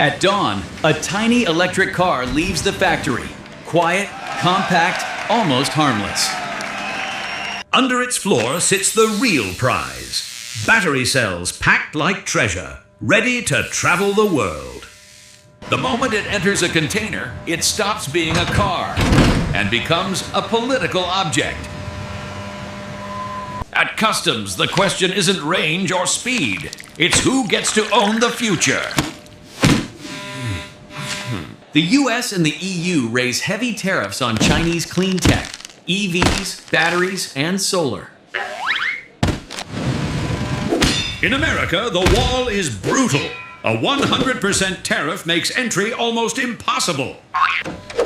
At dawn, a tiny electric car leaves the factory. Quiet, compact, almost harmless. Under its floor sits the real prize. Battery cells packed like treasure, ready to travel the world. The moment it enters a container, it stops being a car and becomes a political object. At customs, the question isn't range or speed. It's who gets to own the future. The US and the EU raise heavy tariffs on Chinese clean tech, EVs, batteries, and solar. In America, the wall is brutal. A 100% tariff makes entry almost impossible.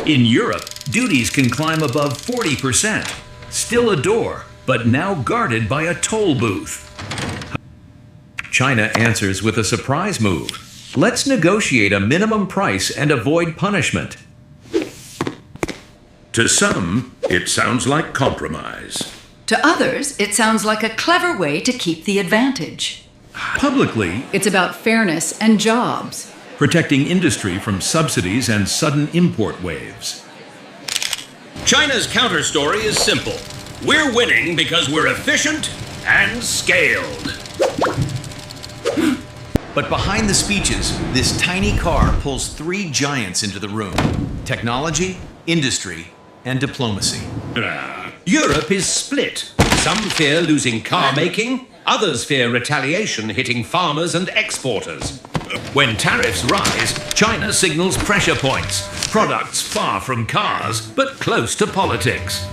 In Europe, duties can climb above 40%. Still a door, but now guarded by a toll booth. China answers with a surprise move. Let's negotiate a minimum price and avoid punishment. To some, it sounds like compromise. To others, it sounds like a clever way to keep the advantage. Publicly, It's about fairness and jobs. protecting industry from subsidies and sudden import waves. China's counterstory is simple. We're winning because we're efficient and scaled. But behind the speeches, this tiny car pulls three giants into the room: technology, industry, and diplomacy. Europe is split. Some fear losing car making, others fear retaliation hitting farmers and exporters. When tariffs rise, China signals pressure points, products far from cars, but close to politics.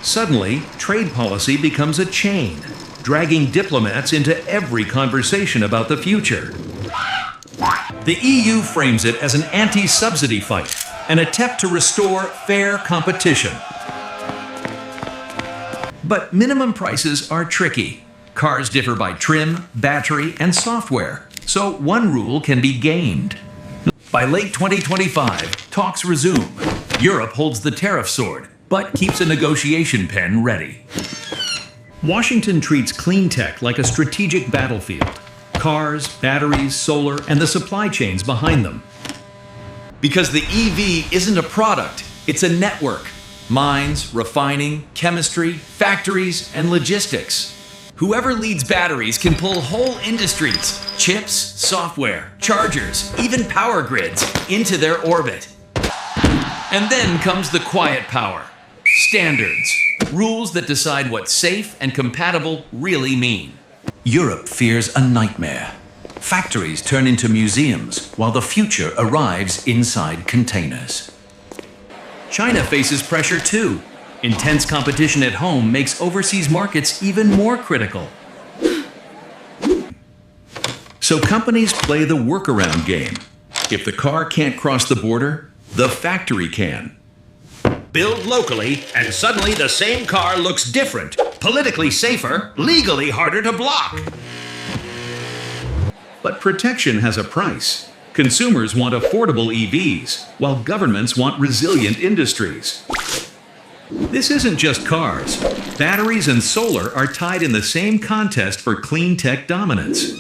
Suddenly, trade policy becomes a chain, dragging diplomats into every conversation about the future. The EU frames it as an anti-subsidy fight, an attempt to restore fair competition. But minimum prices are tricky. Cars differ by trim, battery, and software, so one rule can be gamed. By late 2025, talks resume. Europe holds the tariff sword, but keeps a negotiation pen ready. Washington treats clean tech like a strategic battlefield. Cars, batteries, solar, and the supply chains behind them. Because the EV isn't a product, it's a network. Mines, refining, chemistry, factories, and logistics. Whoever leads batteries can pull whole industries, chips, software, chargers, even power grids, into their orbit. And then comes the quiet power. Standards. Rules that decide what safe and compatible really mean. Europe fears a nightmare. Factories turn into museums while the future arrives inside containers. China faces pressure too. Intense competition at home makes overseas markets even more critical. So companies play the workaround game. If the car can't cross the border, the factory can. Build locally, and suddenly the same car looks different, politically safer, legally harder to block. But protection has a price. Consumers want affordable EVs, while governments want resilient industries. This isn't just cars. Batteries and solar are tied in the same contest for clean tech dominance.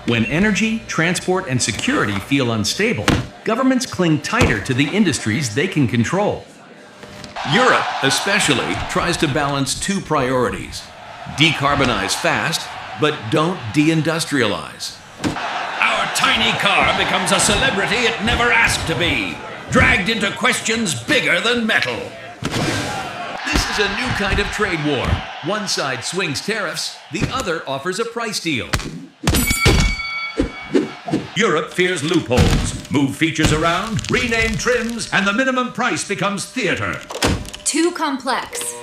When energy, transport, and security feel unstable, governments cling tighter to the industries they can control. Europe, especially, tries to balance two priorities: decarbonize fast, but don't deindustrialize. Our tiny car becomes a celebrity it never asked to be, dragged into questions bigger than metal. This is a new kind of trade war. One side swings tariffs, the other offers a price deal. Europe fears loopholes, move features around, rename trims, and the minimum price becomes theater. Too complex.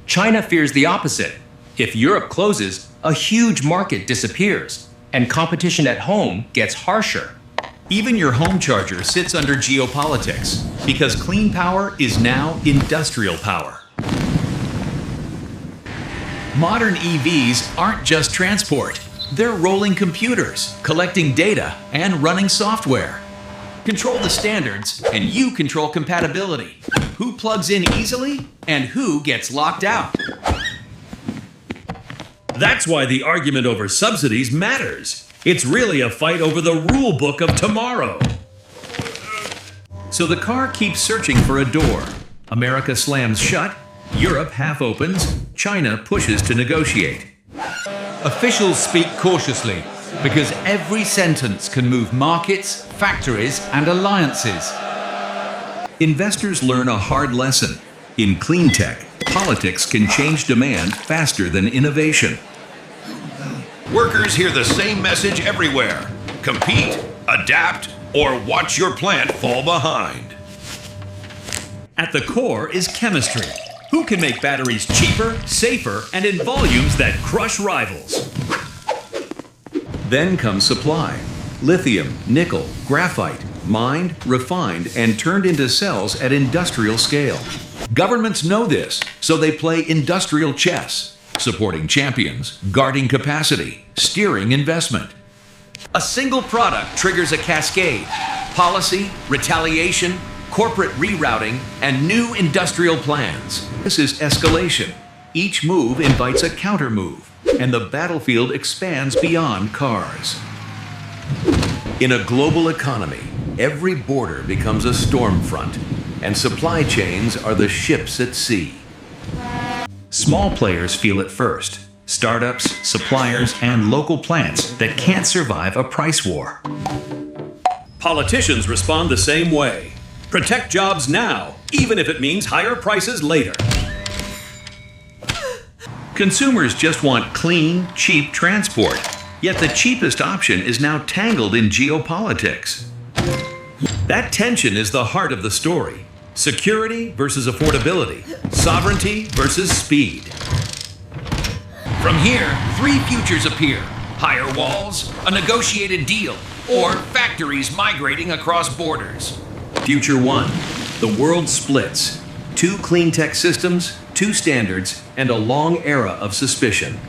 China fears the opposite. If Europe closes, a huge market disappears, and competition at home gets harsher. Even your home charger sits under geopolitics, because clean power is now industrial power. Modern EVs aren't just transport. They're rolling computers, collecting data, and running software. Control the standards, and you control compatibility. Who plugs in easily, and who gets locked out. That's why the argument over subsidies matters. It's really a fight over the rule book of tomorrow. So the car keeps searching for a door. America slams shut, Europe half opens, China pushes to negotiate. Officials speak cautiously because every sentence can move markets, factories, and alliances. Investors learn a hard lesson. In clean tech, politics can change demand faster than innovation. Workers hear the same message everywhere. Compete, adapt, or watch your plant fall behind. At the core is chemistry. Who can make batteries cheaper, safer, and in volumes that crush rivals? Then comes supply. Lithium, nickel, graphite, mined, refined, and turned into cells at industrial scale. Governments know this, so they play industrial chess, supporting champions, guarding capacity, steering investment. A single product triggers a cascade: policy, retaliation, corporate rerouting, and new industrial plans. This is escalation. Each move invites a counter move, and the battlefield expands beyond cars. In a global economy, every border becomes a storm front, and supply chains are the ships at sea. Small players feel it first. Startups, suppliers, and local plants that can't survive a price war. Politicians respond the same way. Protect jobs now, even if it means higher prices later. Consumers just want clean, cheap transport, yet the cheapest option is now tangled in geopolitics. That tension is the heart of the story. Security versus affordability, sovereignty versus speed. From here, three futures appear: higher walls, a negotiated deal, or factories migrating across borders. Future 1. The world splits. 2 clean tech systems, 2 standards, and a long era of suspicion.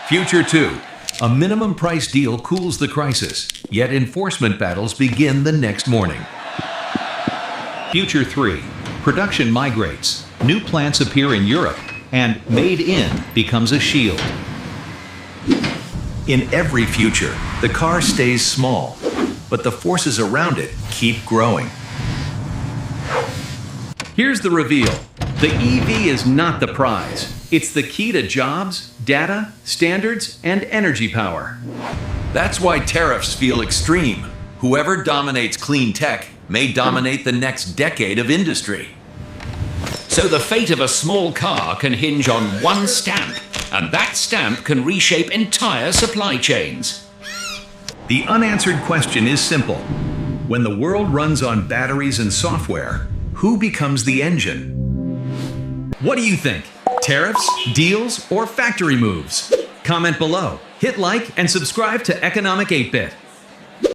Future 2. A minimum price deal cools the crisis, yet enforcement battles begin the next morning. Future 3. Production migrates. New plants appear in Europe, and made in becomes a shield. In every future, the car stays small, but the forces around it keep growing. Here's the reveal. The EV is not the prize. It's the key to jobs, data, standards, and energy power. That's why tariffs feel extreme. Whoever dominates clean tech may dominate the next decade of industry. So the fate of a small car can hinge on one stamp, and that stamp can reshape entire supply chains. The unanswered question is simple. When the world runs on batteries and software, who becomes the engine? What do you think? Tariffs, deals, or factory moves? Comment below, hit like, and subscribe to Economic 8-Bit.